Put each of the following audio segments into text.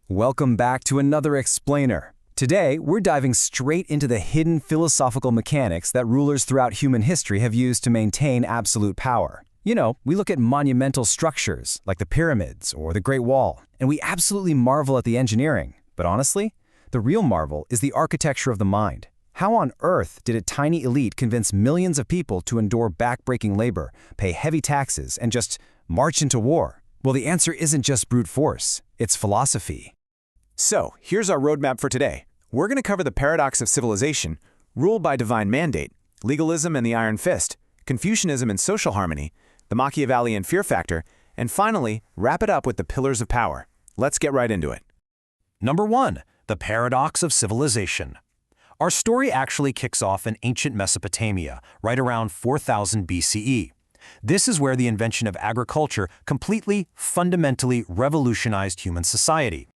Welcome back to another Explainer. Today, we're diving straight into the hidden philosophical mechanics that rulers throughout human history have used to maintain absolute power. You know, we look at monumental structures like the pyramids or the Great Wall, and we absolutely marvel at the engineering. But honestly, the real marvel is the architecture of the mind. How on earth did a tiny elite convince millions of people to endure back-breaking labor, pay heavy taxes, and just march into war? Well, the answer isn't just brute force, it's philosophy. So, here's our roadmap for today. We're going to cover the paradox of civilization, rule by divine mandate, legalism and the iron fist, Confucianism and social harmony, the Machiavellian fear factor, and finally, wrap it up with the pillars of power. Let's get right into it. Number 1. The paradox of civilization. Our story actually kicks off in ancient Mesopotamia, right around 4000 BCE. This is where the invention of agriculture completely, fundamentally revolutionized human society.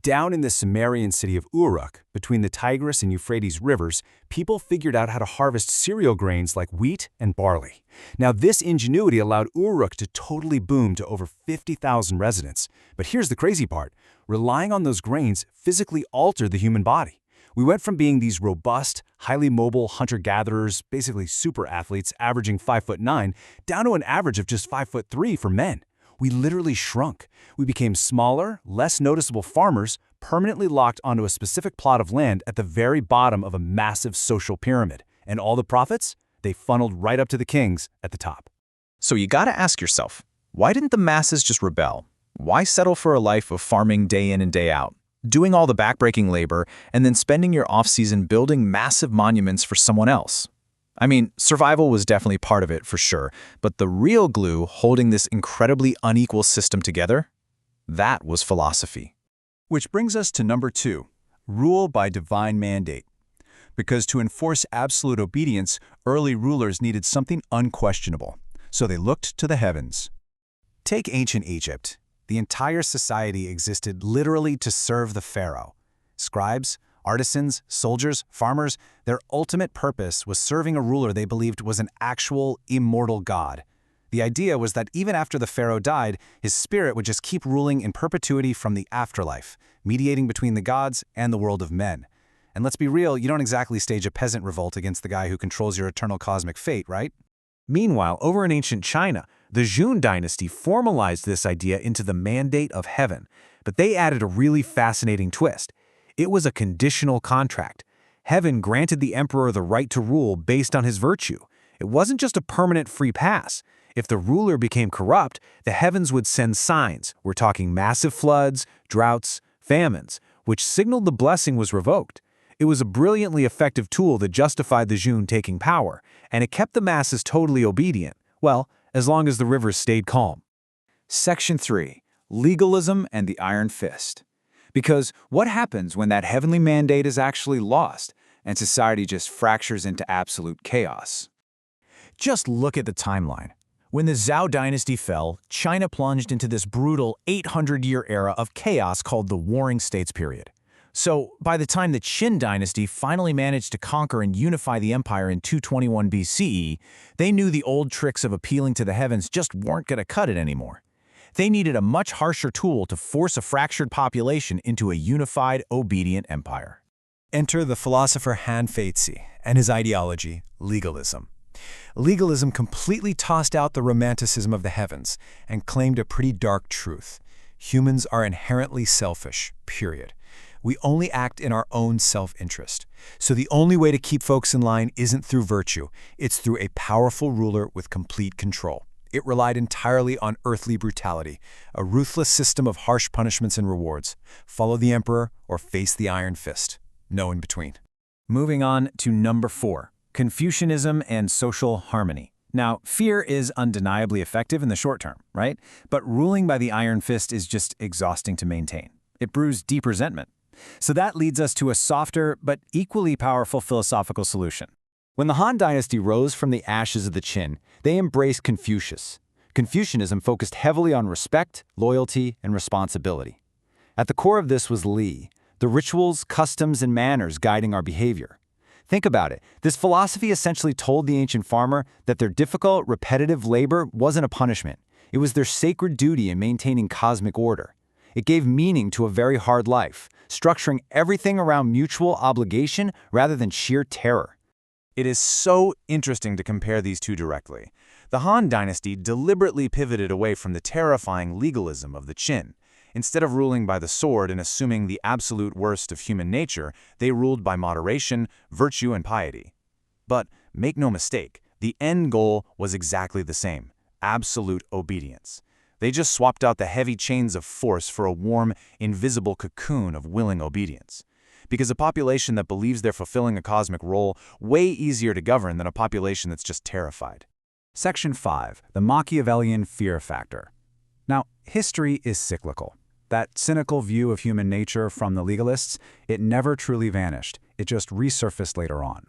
Down in the Sumerian city of Uruk, between the Tigris and Euphrates rivers, people figured out how to harvest cereal grains like wheat and barley. Now, this ingenuity allowed Uruk to totally boom to over 50,000 residents. But here's the crazy part. Relying on those grains physically altered the human body. We went from being these robust, highly mobile hunter-gatherers, basically super athletes averaging 5'9", down to an average of just 5'3" for men. We literally shrunk. We became smaller, less noticeable farmers, permanently locked onto a specific plot of land at the very bottom of a massive social pyramid. And all the profits? They funneled right up to the kings at the top. So you gotta ask yourself, why didn't the masses just rebel? Why settle for a life of farming day in and day out, doing all the backbreaking labor, and then spending your off-season building massive monuments for someone else? I mean, survival was definitely part of it for sure, but the real glue holding this incredibly unequal system together, that was philosophy. Which brings us to number 2, rule by divine mandate. Because to enforce absolute obedience, early rulers needed something unquestionable, so they looked to the heavens. Take ancient Egypt. The entire society existed literally to serve the pharaoh. Scribes, artisans, soldiers, farmers, their ultimate purpose was serving a ruler they believed was an actual, immortal god. The idea was that even after the pharaoh died, his spirit would just keep ruling in perpetuity from the afterlife, mediating between the gods and the world of men. And let's be real, you don't exactly stage a peasant revolt against the guy who controls your eternal cosmic fate, right? Meanwhile, over in ancient China, the Jun dynasty formalized this idea into the mandate of heaven, but they added a really fascinating twist. It was a conditional contract. Heaven granted the emperor the right to rule based on his virtue. It wasn't just a permanent free pass. If the ruler became corrupt, the heavens would send signs. We're talking massive floods, droughts, famines, which signaled the blessing was revoked. It was a brilliantly effective tool that justified the Jun taking power, and it kept the masses totally obedient, well, as long as the rivers stayed calm. Section 3. Legalism and the Iron Fist. Because what happens when that heavenly mandate is actually lost and society just fractures into absolute chaos? Just look at the timeline. When the Zhou dynasty fell, China plunged into this brutal 800-year era of chaos called the Warring States period. So, by the time the Qin dynasty finally managed to conquer and unify the empire in 221 BCE, they knew the old tricks of appealing to the heavens just weren't going to cut it anymore. They needed a much harsher tool to force a fractured population into a unified, obedient empire. Enter the philosopher Han Feizi and his ideology, legalism. Legalism completely tossed out the romanticism of the heavens and claimed a pretty dark truth. Humans are inherently selfish, period. We only act in our own self-interest. So the only way to keep folks in line isn't through virtue, it's through a powerful ruler with complete control. It relied entirely on earthly brutality, a ruthless system of harsh punishments and rewards. Follow the emperor or face the iron fist. No in between. Moving on to number 4, Confucianism and social harmony. Now, fear is undeniably effective in the short term, right? But ruling by the iron fist is just exhausting to maintain. It brews deep resentment. So that leads us to a softer but equally powerful philosophical solution. When the Han dynasty rose from the ashes of the Qin, they embraced Confucius. Confucianism focused heavily on respect, loyalty, and responsibility. At the core of this was Li, the rituals, customs, and manners guiding our behavior. Think about it. This philosophy essentially told the ancient farmer that their difficult, repetitive labor wasn't a punishment. It was their sacred duty in maintaining cosmic order. It gave meaning to a very hard life, structuring everything around mutual obligation rather than sheer terror. It is so interesting to compare these two directly. The Han Dynasty deliberately pivoted away from the terrifying legalism of the Qin. Instead of ruling by the sword and assuming the absolute worst of human nature, they ruled by moderation, virtue, and piety. But make no mistake, the end goal was exactly the same: absolute obedience. They just swapped out the heavy chains of force for a warm, invisible cocoon of willing obedience. Because a population that believes they're fulfilling a cosmic role, way easier to govern than a population that's just terrified. Section 5. The Machiavellian Fear Factor. Now, history is cyclical. That cynical view of human nature from the legalists, it never truly vanished. It just resurfaced later on.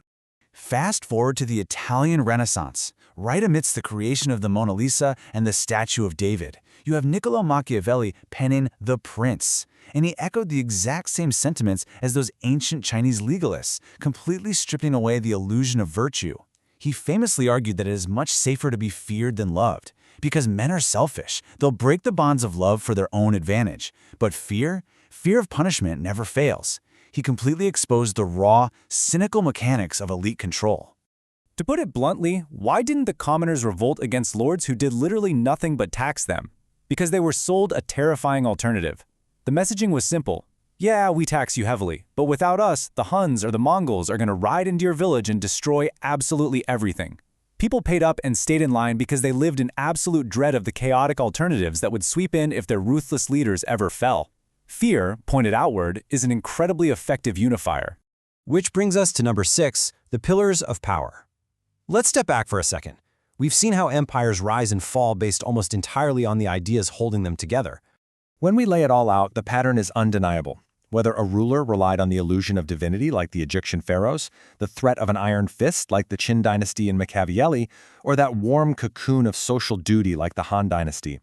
Fast forward to the Italian Renaissance. Right amidst the creation of the Mona Lisa and the statue of David, you have Niccolo Machiavelli penning The Prince. And he echoed the exact same sentiments as those ancient Chinese legalists, completely stripping away the illusion of virtue. He famously argued that it is much safer to be feared than loved, because men are selfish. They'll break the bonds of love for their own advantage. But fear of punishment never fails. He completely exposed the raw, cynical mechanics of elite control. To put it bluntly, why didn't the commoners revolt against lords who did literally nothing but tax them? Because they were sold a terrifying alternative. The messaging was simple. Yeah, we tax you heavily, but without us, the Huns or the Mongols are going to ride into your village and destroy absolutely everything. People paid up and stayed in line because they lived in absolute dread of the chaotic alternatives that would sweep in if their ruthless leaders ever fell. Fear, pointed outward, is an incredibly effective unifier. Which brings us to number 6, the pillars of power. Let's step back for a second. We've seen how empires rise and fall based almost entirely on the ideas holding them together. When we lay it all out, the pattern is undeniable. Whether a ruler relied on the illusion of divinity like the Egyptian pharaohs, the threat of an iron fist like the Qin dynasty and Machiavelli, or that warm cocoon of social duty like the Han dynasty,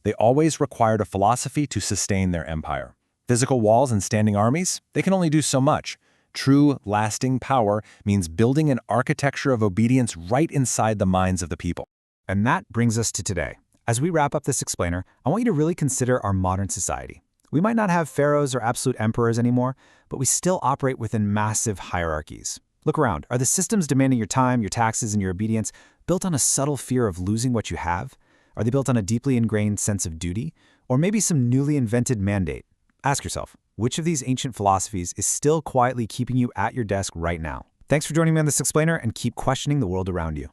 they always required a philosophy to sustain their empire. Physical walls and standing armies, they can only do so much. True, lasting power means building an architecture of obedience right inside the minds of the people. And that brings us to today. As we wrap up this explainer, I want you to really consider our modern society. We might not have pharaohs or absolute emperors anymore, but we still operate within massive hierarchies. Look around. Are the systems demanding your time, your taxes, and your obedience built on a subtle fear of losing what you have? Are they built on a deeply ingrained sense of duty? Or maybe some newly invented mandate? Ask yourself, which of these ancient philosophies is still quietly keeping you at your desk right now? Thanks for joining me on this explainer, and keep questioning the world around you.